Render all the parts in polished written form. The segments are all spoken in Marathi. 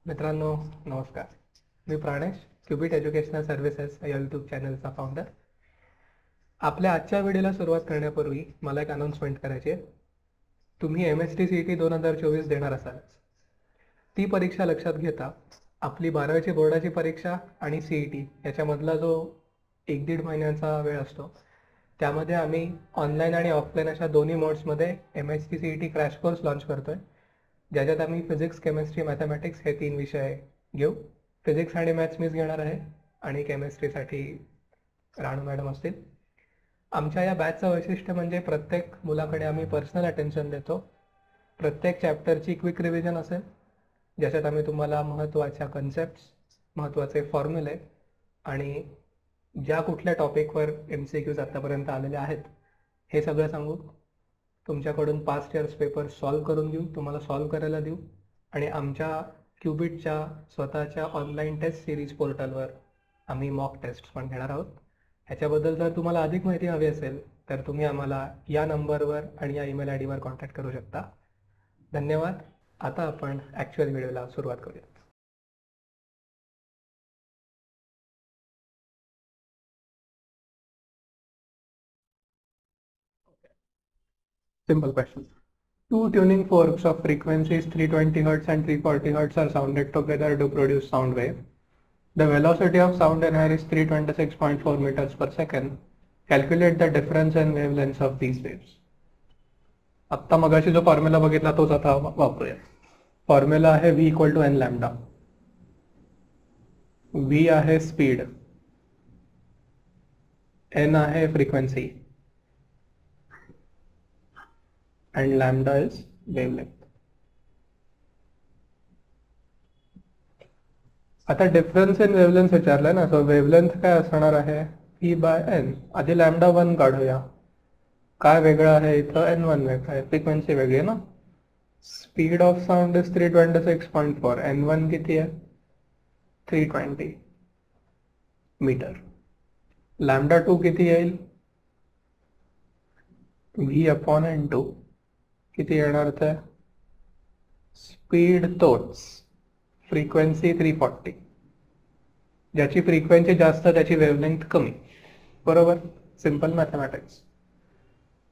मित्रांनो नमस्कार. मी प्राणेश, क्युबिट एज्युकेशनल सर्व्हिसेस या यूट्यूब चॅनलचा फाउंडर. आपल्या आजच्या व्हिडिओला सुरुवात करण्यापूर्वी मला एक अनाउन्समेंट करायची आहे. तुम्ही MST CET 2024 देणार असाल. ती परीक्षा लक्षात घेता आपली 12वीची बोर्डाची परीक्षा आणि CET याच्यामधला जो 1-1.5 महिन्याचा वेळ असतो त्यामध्ये आम्ही ऑनलाईन आणि ऑफलाईन अशा दोन्ही मोड्समध्ये MST CET crash course launch करतोय, ज्याच्यात आम्ही फिजिक्स, केमिस्ट्री, मॅथमॅटिक्स हे 3 विषय घेऊ. फिजिक्स आणि मॅथ्स मीच घेणार आहे आणि केमिस्ट्रीसाठी राणू मॅडम असतील. आमच्या या बॅचचं वैशिष्ट्य म्हणजे प्रत्येक मुलाकडे आम्ही पर्सनल अटेन्शन देतो. प्रत्येक चॅप्टरची क्विक रिव्हिजन असेल, ज्याच्यात आम्ही तुम्हाला महत्त्वाच्या कन्सेप्ट्स, महत्त्वाचे फॉर्म्युले आणि ज्या कुठल्या टॉपिकवर MCQs आत्तापर्यंत आलेले आहेत हे सगळं सांगू. तुमच्याकडून पास्ट इयर्स पेपर सॉल्व्ह करून घेऊ, तुम्हाला सॉल्व्ह करायला देऊ आणि आमच्या क्युबिटच्या स्वतःच्या ऑनलाईन टेस्ट सिरीज पोर्टलवर आम्ही मॉक टेस्ट पण घेणार आहोत. ह्याच्याबद्दल जर तुम्हाला अधिक माहिती हवी असेल तर तुम्ही आम्हाला या नंबरवर आणि या ईमेल ID वर कॉन्टॅक्ट करू शकता. धन्यवाद. आता आपण ॲक्च्युअल व्हिडिओला सुरुवात करूया. Simple question. Two tuning forks of frequencies 320 Hz and 340 Hz are sounded together to produce sound wave. The velocity of sound in air is 326.4 meters per second. Calculate the difference in wavelengths of these waves. आत्ता मगाशी जो फॉर्म्युला बघितला तोच आता वापरूया. फॉर्म्युला आहे V = n लॅम्डा. V आहे स्पीड, n आहे frequency and lambda is wavelength. आता डिफरन्स इन वेवलेंथ विचारलाय ना, सो वेवलेंथ काय असणार आहे V/n. आधी लॅम्डा 1 काढूया. काय वेगळं आहे इथं? n1 वेगळं आहे, फ्रिक्वेन्सी वेगळी आहे ना. Speed of sound is 326.4. n1 किती आहे? 320 मीटर. लॅम्डा 2 किती येईल? V/n2 किती येणार ते? स्पीड तोच, फ्रिक्वेन्सी 340. ज्याची फ्रिक्वेन्सी जास्त त्याची वेवलेंथ कमी, बरोबर? Simple mathematics.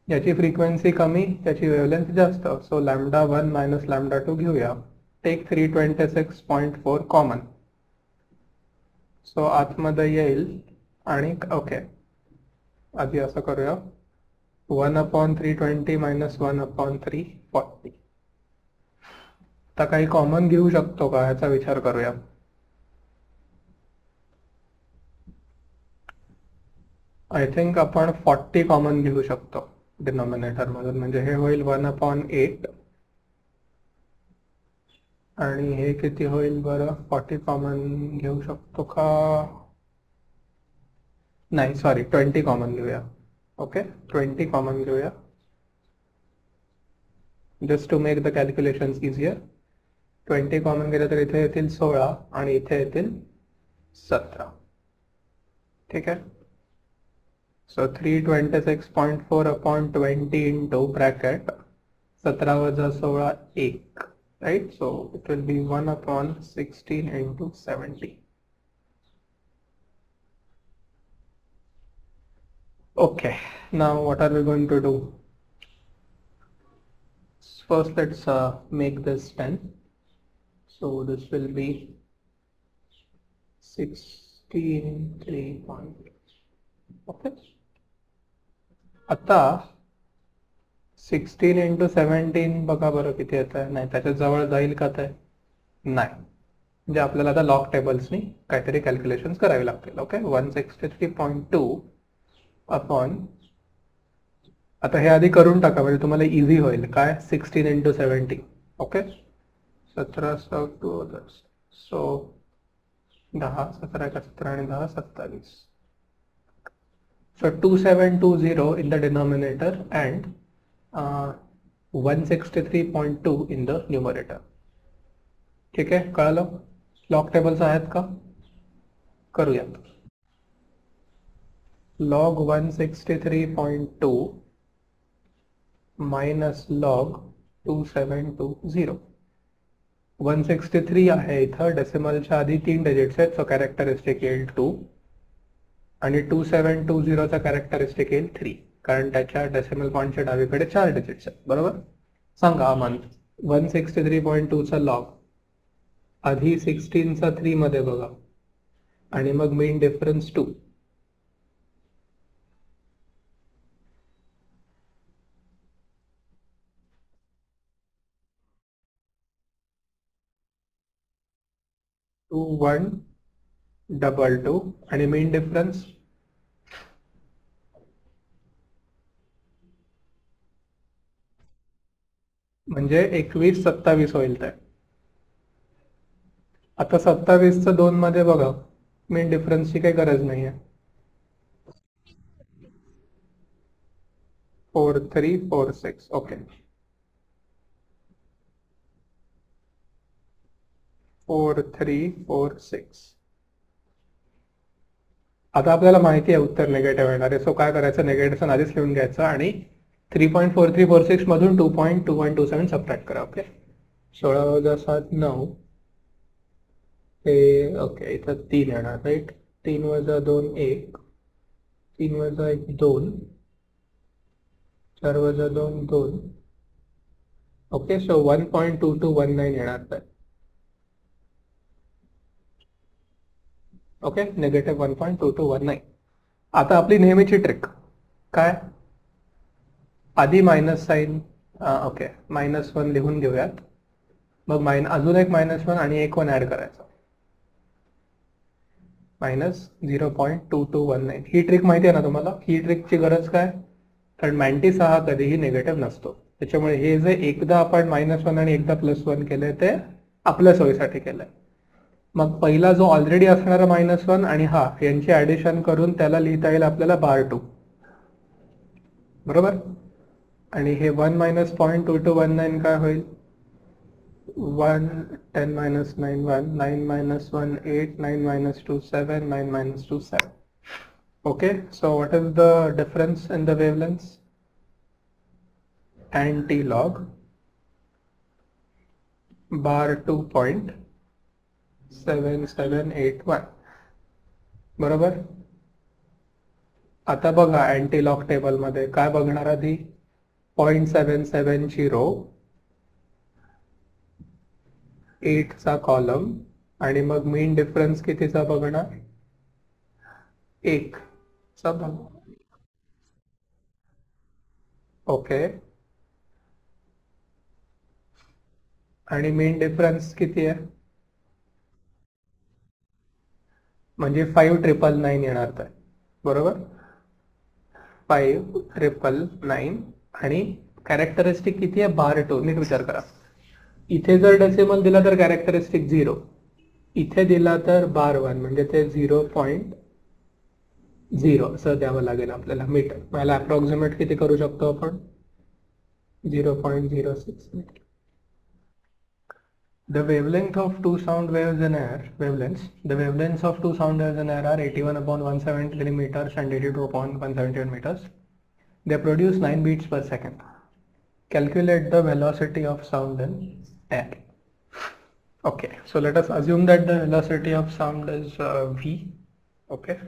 ज्याची फ्रिक्वेन्सी कमी त्याची वेवलेंथ जास्त. सो लॅम्डा 1 मायनस लॅम्डा 2 घेऊया. Take 326.4 common. सो आतमध्ये येईल आणि ओके, आधी असं करूया. 1/320 मायनस 1/340. आता काही कॉमन घेऊ शकतो का याचा विचार करूया. आय थिंक आपण 40 कॉमन घेऊ शकतो डिनॉमिनेटर मधून, म्हणजे हे होईल 1/8 आणि हे किती होईल बरं? 40 कॉमन घेऊ शकतो का? नाही, सॉरी, 20 कॉमन घेऊया. ओके, 20 कॉमन घेऊया, just to make the calculations easier. 20 common गेलं तर इथे येतील 16 आणि इथे येतील 17. ठीक आहे. सो 326.4/20 इंटू ब्रॅकेट 17 वजा 16 1, right. So it will be 1/16 into 70. Okay, now what are we going to do? First let's make this 10. So this will be 16 3 point. Okay. आता 16 इंटू 17 बघा बरं किती येत आहे. नाही, त्याच्या जवळ जाईल का ते? नाही, म्हणजे आपल्याला आता लॉग टेबल्सनी काहीतरी कॅल्क्युलेशन्स करावी लागतील. ओके, 163.2 अपॉन, आता हे आधी करून टाका म्हणजे तुम्हाला इझी होईल. काय? 16 इंटू 70. ओके, 17 सो 10, 17 17 आणि 10 27. So 2720 in the denominator and 163.2 in the numerator. ठीक आहे, कळलं? लॉग टेबल्स आहेत का? करूयात. log 163.2 minus log 2720. 163 आहे इथं, डेसिमलच्या आधी 3 डिजिट्स आहेत, सो कॅरेक्टरिस्टिक येईल 2 आणि 2720चा कॅरेक्टरिस्टिक येईल 3, कारण त्याच्या डेसिमल पॉईंटच्या डावीकडे 4 डिजिट्स आहेत. बरोबर. सांगा मंथ. 163.2 चा लॉग आधी 16चा 3 मध्ये बघा आणि मग मीन डिफरन्स 2. टू 1 डबल 2 आणि मीन डिफरन्स म्हणजे 21-27 होईल. ते आता 27चं 2 मध्ये बघा, मीन डिफरन्सची काही गरज नाहीये. 4346. ओके, 4346. आता आपल्याला माहिती आहे उत्तर निगेटिव्ह येणार आहे, सो काय करायचं, निगेटिव्ह आधीच लिहून घ्यायचं आणि 3.4346 मधून 2.2127 सबट्रॅक्ट करा. ओके, 16 9 हे ओके, इथं 3 येणार राईट. 3 - 2 1, 3 - 1 2, 4 - 2 2. ओके, सो 1.2219 येणार तर. Okay, negative 1.2219. आता आपली नेहमीची ट्रिक काय, आधी मायनस साईन, ओके -1 लिहून घेऊयात, मग अजून एक -1 आणि एक 1 ऍड करायचा, -0.2219. ही ट्रिक माहिती आहे ना तुम्हाला. ही ट्रिकची गरज काय, कारण मॅन्टिस हा कधीही निगेटिव्ह नसतो, त्याच्यामुळे हे जे एकदा आपण -1 आणि एकदा +1 केलंय ते आपल्या सोयीसाठी केलंय. मग पहिला जो ऑलरेडी असणारा -1 आणि हा यांची ऍडिशन करून त्याला लिहिता येईल आपल्याला /2. बरोबर. आणि हे 1 - 0.2219 काय होईल, 1 10 - 9 1 9 - 1 8 9 - 2 7 9 - 2 7. Okay, so what is the difference in the wavelengths? Anti-log /2.7781. बरोबर. आता बघा अँटी-लॉग टेबल मध्ये काय बघणार, आधी 0.770 8 चा कॉलम आणि मग मीन डिफरन्स कितीचा बघणार, 1 चा बघ. ओके, आणि मीन डिफरन्स किती आहे, म्हणजे 5999 येणार तर. बरोबर, 5999. आणि कॅरेक्टरिस्टिक किती आहे, /2. नीट विचार करा, इथे जर डेसिमल दिला तर कॅरेक्टरिस्टिक 0, इथे दिला तर /1 म्हणजे ते 0.0 असं द्यावं लागेल आपल्याला मीटर. मला अप्रॉक्सिमेट किती करू शकतो आपण, 0.06 metre. The wavelength of two sound waves in air, the wavelengths of two sound waves in air are 81/173 meters and 82/171 meters. They produce 9 beats per second. Calculate the velocity of sound in air. Okay, so let us assume that the velocity of sound is v. Okay.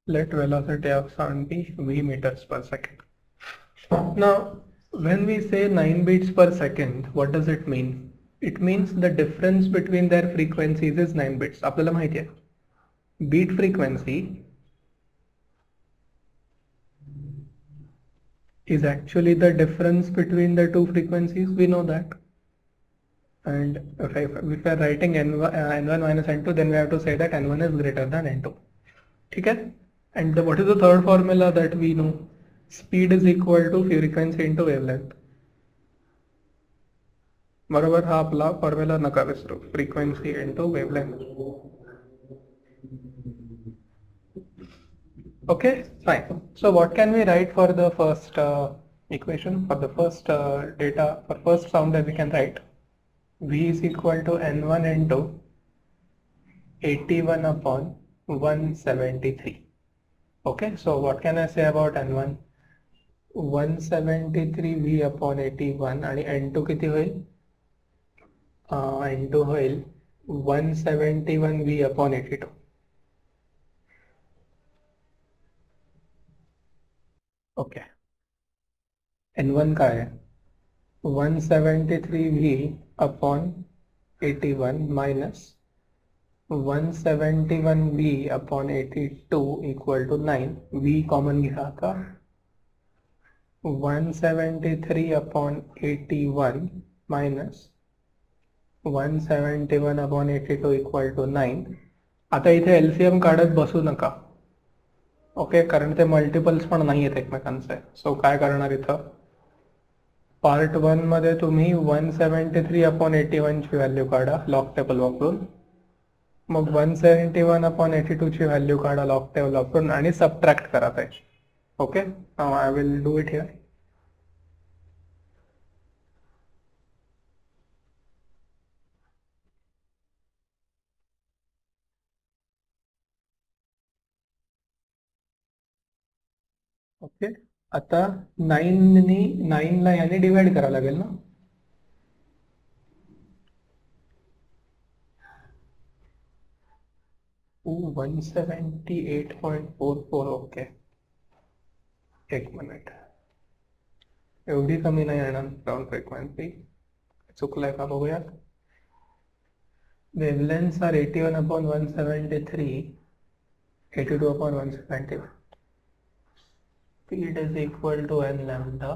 Let velocity of sound be v meters per second. Now, when we say 9 beats per second, what does it mean? It means the difference between their frequencies is 9 bits. आपल्याला माहिती आहे, beat frequency is actually the difference between the two frequencies. We know that. And if we are writing n1 minus n2, then we have to say that n1 is greater than n2. Okay? And what is the third formula that we know? Speed is equal to frequency into wavelength. बरोबर, हा आपला फॉर्म्युला नका विसरू, frequency into wavelength. Okay, fine. So what can we write for the first equation, for the first data, for first sound that we can write? V is equal to n1 into 81/173. Okay, so what can I say about N1? 173V upon 81 आणि N2 किती होईल? N2 होईल 171V upon 82. ओके, N1 काय आहे? 173V upon 81 minus 171V upon 82 equal to 9. V common घ्या का? 173 upon 81 minus 171 upon 82 equal to 9. आता इथे LCM काढत बसू नका. ओके, कारण ते मल्टिपल्स पण नाही आहेत एकमेकांचे. सो काय करणार इथं? पार्ट 1 मध्ये तुम्ही 173 अपॉन 81 ची व्हॅल्यू काढा लॉग टेबल वापरून. मग 171 अपॉन 82 ची व्हॅल्यू काढा लॉग टेबल वापरून आणि सबट्रॅक्ट करा त्याची. Okay, now I will do it here. Okay, आता 9 ला याने डिवाइड करावं लागेल ना. ओ 178.44. ओके, एक मिनिट, एवढी कमी नाही येणार ग्राउंड फ्रिक्वेन्सी. चुकलंय का बघूया. Wavelengths are 81 upon 173, 82 upon 171. Speed is equal to n lambda.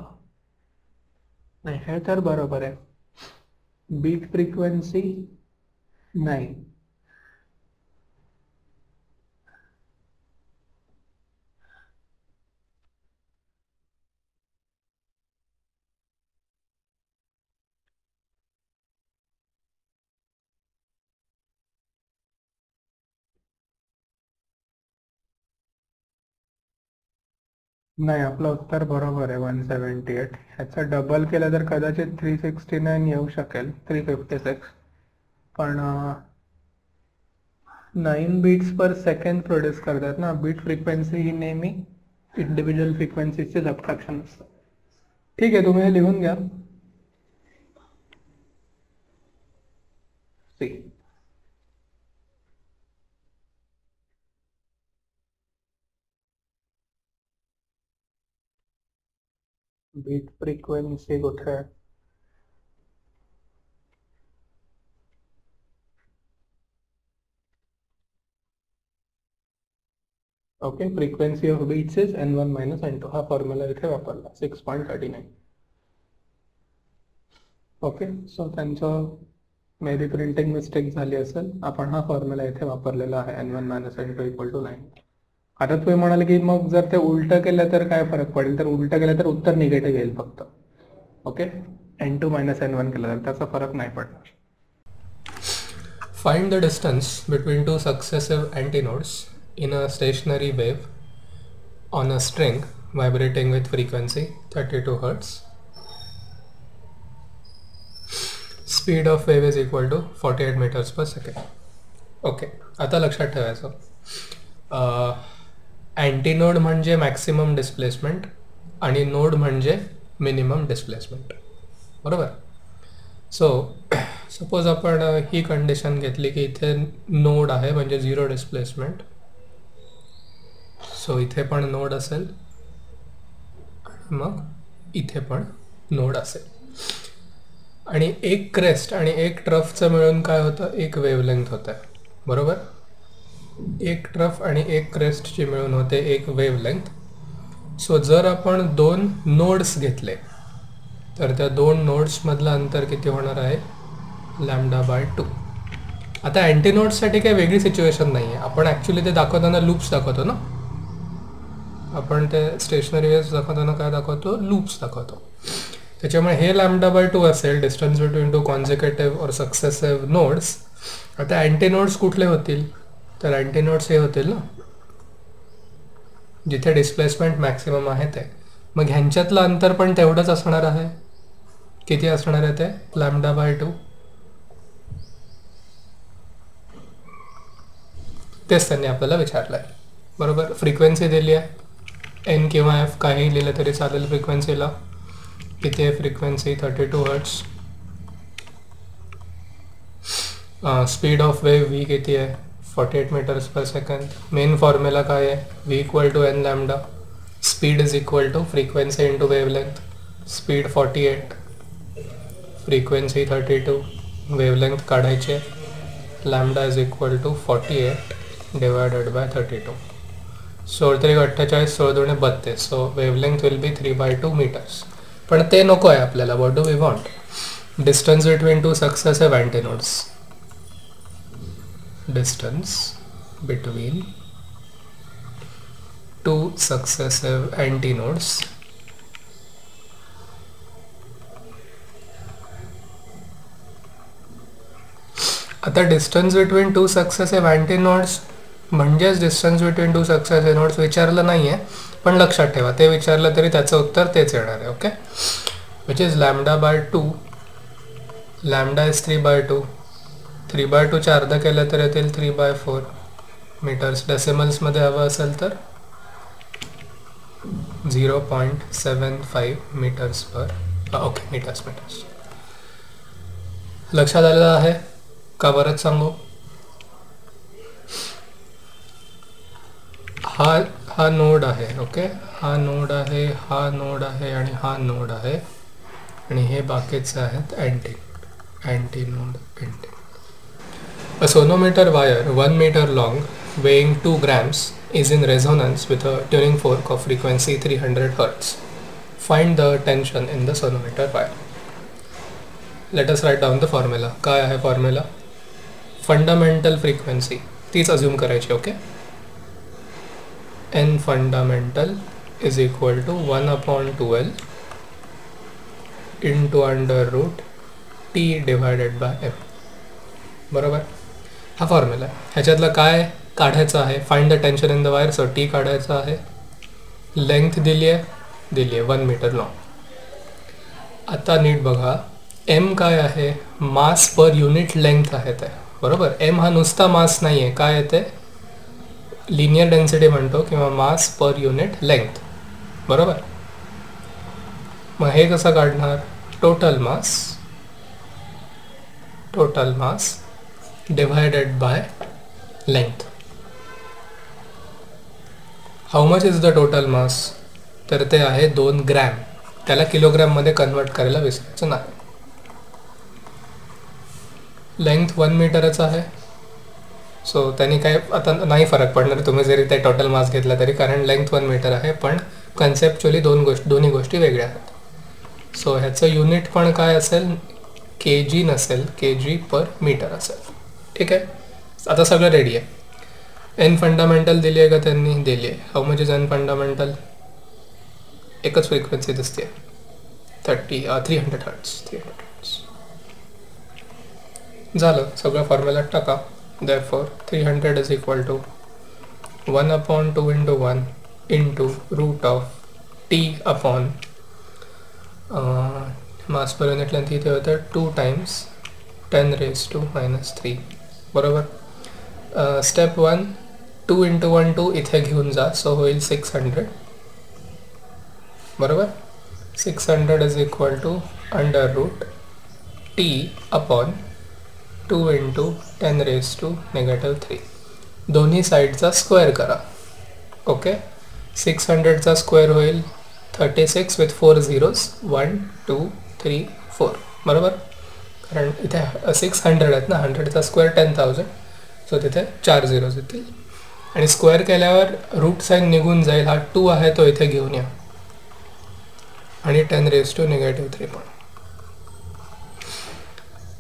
नाही, हे तर बरोबर आहे. Beat frequency 9. नाही, आपलं उत्तर बरोबर आहे 178. ह्याचा डबल केलं तर कदाचित 369 येऊ शकेल, 356. पण 9 बीट्स पर सेकंड प्रोड्यूस करतात ना. बीट फ्रिक्वेन्सी ही नेहमी इंडिव्हिज्युअल फ्रिक्वेन्सीचे सबट्रॅक्शन असतं. ठीक आहे, तुम्ही हे लिहून घ्या. सी बीट फ्रिक्वेन्सी कुठे आहे? Okay, frequency of beats is N1 minus N2. हा फॉर्म्युला इथे वापरला 6.39. ओके, सो त्यांचं मे बी प्रिंटिंग मिस्टेक झाली असेल. आपण हा फॉर्म्युला इथे वापरलेला आहे N1 minus N2 equal to 9. आता तुम्ही म्हणाले की मग जर ते उलटं केलं तर काय फरक पडेल? तर उलटं केलं तर उत्तर निगेटिव्ह येईल फक्त. ओके, N2 मायनस N1 केलं तर त्याचा फरक नाही पडणार. Find the distance between two successive antinodes in a stationary wave on a string vibrating with frequency 32 Hz. Speed of wave is equal to 48 meters per second. Okay, आता लक्षात ठेवायचं, अँटीनोड म्हणजे मॅक्सिमम डिस्प्लेसमेंट आणि नोड म्हणजे मिनिमम डिस्प्लेसमेंट. बरोबर. सो सपोज आपण ही कंडिशन घेतली की इथे नोड आहे म्हणजे 0 डिस्प्लेसमेंट. सो इथे पण नोड असेल आणि मग इथे पण नोड असेल. आणि एक क्रेस्ट आणि एक ट्रफचं मिळून काय होतं? एक वेवलेंथ होतं आहे. बरोबर. एक ट्रफ आणि एक क्रेस्टची मिळून होते एक वेवलेंथ. सो जर आपण 2 नोड्स घेतले तर त्या 2 नोड्समधलं अंतर किती होणार आहे? λ/2. आता अँटीनोड्ससाठी काही वेगळी सिच्युएशन नाही आहे. आपण ॲक्च्युली ते दाखवताना लूप्स दाखवतो ना. आपण ते स्टेशनरी वेव्स दाखवताना काय दाखवतो? लूप्स दाखवतो. त्याच्यामुळे हे λ/2 असेल डिस्टन्स बिटवीन टू कॉन्झिक्युटिव्ह और सक्सेसिव्ह नोड्स. आता अँटीनोड्स कुठले होतील? तर अँटीनोड्स हे होतील ना जिथे डिस्प्लेसमेंट मॅक्सिमम आहे ते. मग ह्यांच्यातलं अंतर पण तेवढंच असणार आहे. किती असणार आहे ते? λ/2. तेच त्यांनी आपल्याला विचारलं आहे. बरोबर. फ्रिक्वेन्सी दिली आहे एन किंवा एफ काही लिहिलं तरी चालेल फ्रिक्वेन्सीला. किती आहे frequency? 32 hertz. Speed of wave V किती आहे? 48 meters per second. Main formula काय आहे? V equal to N lambda. Speed is equal to frequency into wavelength. Speed 48, frequency 32, wavelength काढायची आहे. Lambda is equal to 48 divided by 32. 16×48, 16×32. So wavelength will be 3/2 meters. पण ते नको आहे आपल्याला. What do we want? Distance between two successive अँटीनोड्स. Distance between two successive अँटीनोड्स आता डिस्टन्स बिटवीन टू सक्सेसिव्ह अँटीनोड्स म्हणजेच distance between two successive nodes विचारलं नाही आहे, पण लक्षात ठेवा ते विचारलं तरी त्याचं उत्तर तेच येणार आहे. Okay, which is λ/2. Lambda is 3/2. 3/2चे अर्ध केलं तर येतील 3/4 मीटर्स. डेसिमल्समध्ये हवं असेल तर 0.75 मीटर्स पर. Okay, metres. लक्षात आलेलं आहे का? परत सांगू. हा नोड आहे. ओके, हा नोड आहे, हा नोड आहे आणि हा नोड आहे आणि हे बाकीचे आहेत antinode. A sonometer wire 1 meter long weighing 2 grams is in resonance with a tuning fork of frequency 300 Hz. Find the tension in the sonometer wire. Let us write down the formula. काय आहे फॉर्म्युला? फंडामेंटल फ्रिक्वेन्सी तीच अज्यूम करायची. Okay, n fundamental is equal to 1/2L into under root T divided by M. बरोबर, हा फॉर्म्युला आहे. ह्याच्यातलं काय काढायचं आहे? Find the tension in the wire. So T काढायचं आहे. लेंथ दिली आहे 1 मीटर लॉंग. आता नीट बघा, एम काय आहे? मास पर युनिट लेंथ आहे ते. बरोबर, एम हा नुसता मास नाही आहे. काय येते? लिनियर डेन्सिटी म्हणतो किंवा मास पर युनिट लेंथ. बरोबर, मग हे कसं काढणार? Total mass divided by length. How much is the total mass? तर ते आहे 2 ग्रॅम. त्याला किलोग्रॅममध्ये कन्वर्ट करायला विसरायचं नाही. लेंथ 1 मीटरच आहे. सो त्यांनी काय आता नाही फरक पडणार तुम्ही जरी ते टोटल मास घेतला तरी, कारण लेंथ 1 मीटर आहे, पण कन्सेप्च्युअली दोन्ही गोष्टी वेगळ्या आहेत. सो ह्याचं युनिट पण काय असेल? kg नसेल, kg पर मीटर असेल. ठीक आहे, आता सगळं रेडी आहे. एन फंडामेंटल दिली आहे का त्यांनी? दिली आहे. How much is an fundamental? एकच फ्रिक्वेन्सी दिसते, 300 हर्ट्स. झालं, सगळं फॉर्म्युला टाका. Therefore 300 is equal to 1/2 into 1 into root of T upon mass per unit length इथे होतं 2 times 10⁻⁻3. बरोबर. स्टेप 1 2 into 1 2 इथे घेऊन जा, सो होईल 600. बरोबर, 600 is equal to under root T upon 2 into 10⁻⁻3. दोन्ही साईडचा स्क्वेअर करा. ओके, 600चा स्क्वेअर होईल 36 विथ 4 zeros 1 2 3 4. बरोबर, कारण इथे 600 आहेत ना, 100चा स्क्वेअर 10,000. सो तिथे 4 zeros येतील आणि स्क्वेअर केल्यावर रूट साईन निघून जाईल. हा 2 आहे तो इथे घेऊन या आणि 10⁻⁻3 पण.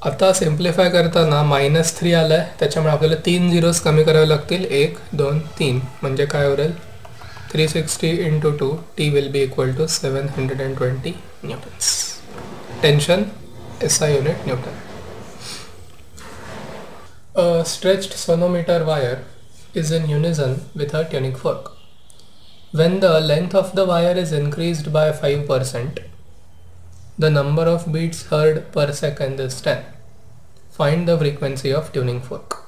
आता सिम्प्लिफाय करताना -3 आलं आहे, त्याच्यामुळे आपल्याला 3 झिरोज कमी करावे लागतील. 1 2 3 म्हणजे काय होईल? 360 into 2 T will be equal to 720 newtons. Tension SI unit Newton. A stretched sonometer wire is in unison with a tuning fork. When the length of the wire is increased by 5%, the number of beats heard per second is 10. Find the frequency of tuning fork.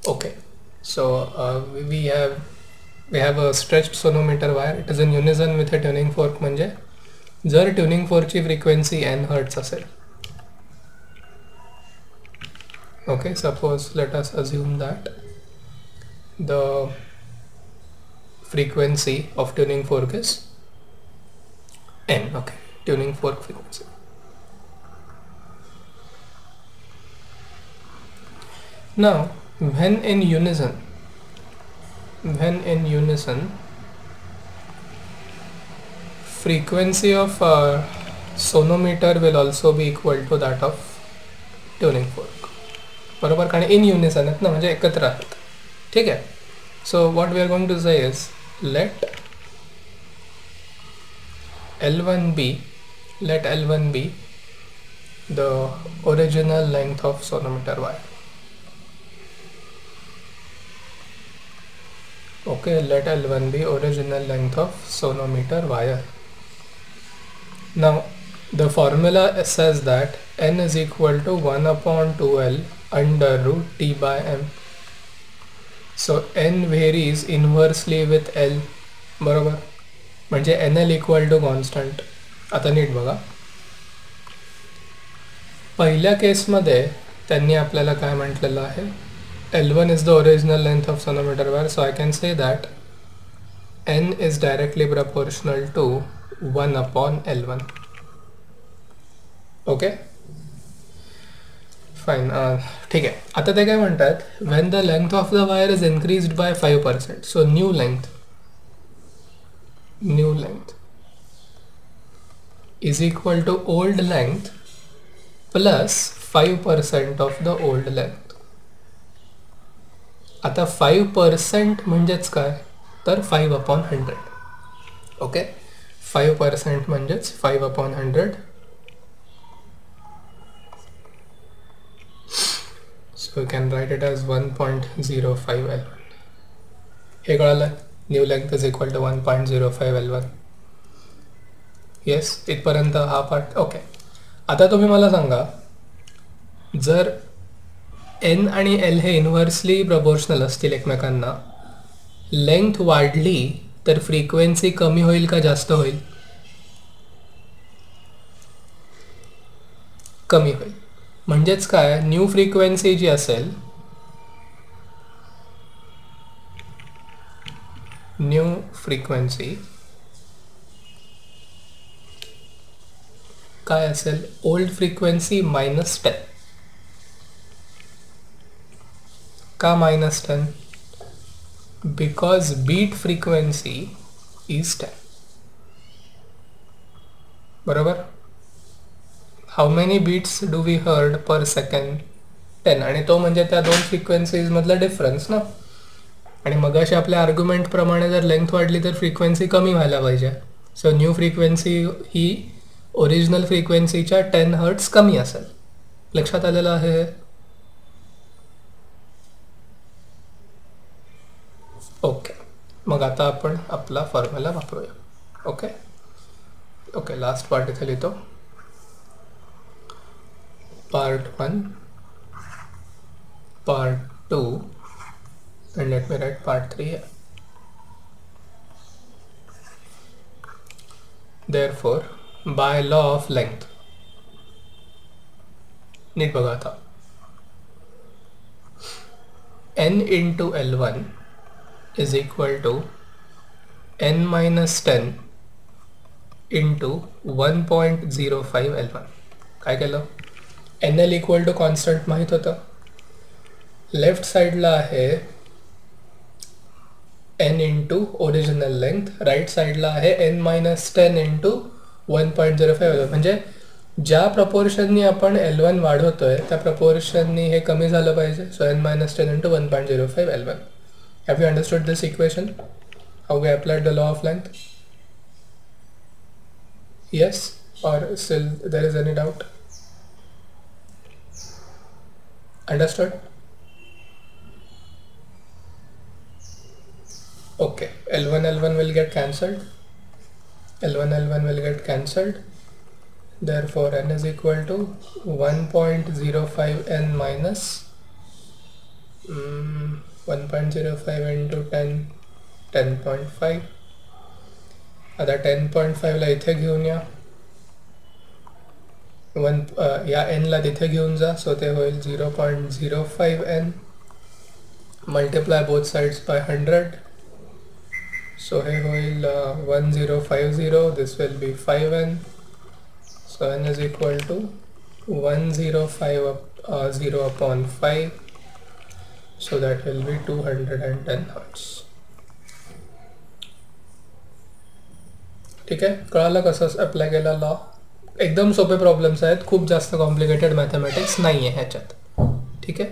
Okay, So we have a stretched sonometer wire. It is in unison with a tuning fork. म्हणजे जर tuning fork ची frequency n hertz असेल, okay, suppose let us assume that the frequency of tuning fork is n, okay, tuning fork frequency. Now when in unison frequency of sonometer will also be equal to that of tuning fork, बरोबर, कारण in unison आहेत ना, म्हणजे एकत्र आहेत. ठीक आहे. So what we are going to say is let L1 be the original length of sonometer wire. Okay, let L1 be original length of sonometer wire. Now the formula says that n is equal to 1 upon 2L under root T by M. So n varies inversely with L, बरोबर, म्हणजे NL equal to constant. आता नीट बघा, पहिल्या केसमध्ये त्यांनी आपल्याला काय म्हटलेलं आहे, L1 is the original length of sonometer wire, so I can say that n is directly proportional to 1 upon L1. Okay, fine. ठीक आहे. आता ते काय म्हणतात, when the length of the wire is increased by 5%, so new length is equal to old length plus 5% of the old length. आता 5% म्हणजेच काय, तर 5 upon 100. ओके, 5% म्हणजेच 5 upon 100. So you can write it as 1.05 L1. हे कळालं, new length is equal to 1.05 L1. Yes, इथपर्यंत हा पार्ट ओके. आता तुम्ही मला सांगा, जर n आणि L हे इन्व्हर्सली प्रपोर्शनल असतील एकमेकांना, लेंथ वाढली तर फ्रिक्वेन्सी कमी होईल का जास्त होईल? कमी होईल. म्हणजेच काय, न्यू फ्रिक्वेन्सी जी असेल, न्यू फ्रिक्वेन्सी काय असेल, ओल्ड फ्रिक्वेन्सी -10. का -10? Because beat frequency is 10. बरोबर. How many beats do we heard per second? 10. आणि तो म्हणजे त्या दोन फ्रिक्वेन्सीज मधला डिफरन्स ना. आणि मगाशी आपल्या आर्ग्युमेंट प्रमाणे जर लेंथ वाढली तर फ्रिक्वेन्सी कमी व्हायला पाहिजे. सो न्यू फ्रिक्वेन्सी ही ओरिजिनल फ्रिक्वेन्सीच्या 10 हर्ट्स कमी असेल. लक्षात आलेलं आहे? ओके, मग आता आपण आपला फॉर्म्युला वापरूया. ओके ओके, लास्ट पार्ट इथे लिहितो. Part 1, Part 2, and let me write Part 3 here. Therefore, by law of length, नीट बघा आता, n into L1 is equal to n minus 10 into 1.05 L1. काय केलं? NL इक्वल टू कॉन्स्टंट माहीत होतं. लेफ्ट साईडला आहे n into original length, right साईडला आहे n मायनस 10 इंटू 1.05. म्हणजे ज्या प्रपोर्शननी आपण L1 वाढवतोय त्या प्रपोर्शननी हे कमी झालं पाहिजे. So n minus 10 into 1.05 L1. Have you understood this equation? How we applied the law of length? Yes, और still there is any doubt? Understood? Okay, L1 will get cancelled. L1 will get cancelled. Therefore, n is equal to 1.05 n minus 1.05 into 10 10.5. आता 10.5ला इथे घेऊन या, या एनला तिथे घेऊन जा, सो ते होईल 0.05 n. Multiply both sides by 100, so हे होईल 1050. This will be 5n. So n is equal to 1050 upon 5. So that will be 210 hertz. ठीक आहे, कळालं कसं अप्लाय केला लॉ. एकदम सोपे प्रॉब्लेम्स आहेत, खूप जास्त कॉम्प्लिकेटेड मॅथमॅटिक्स नाही आहे ह्याच्यात. ठीक आहे.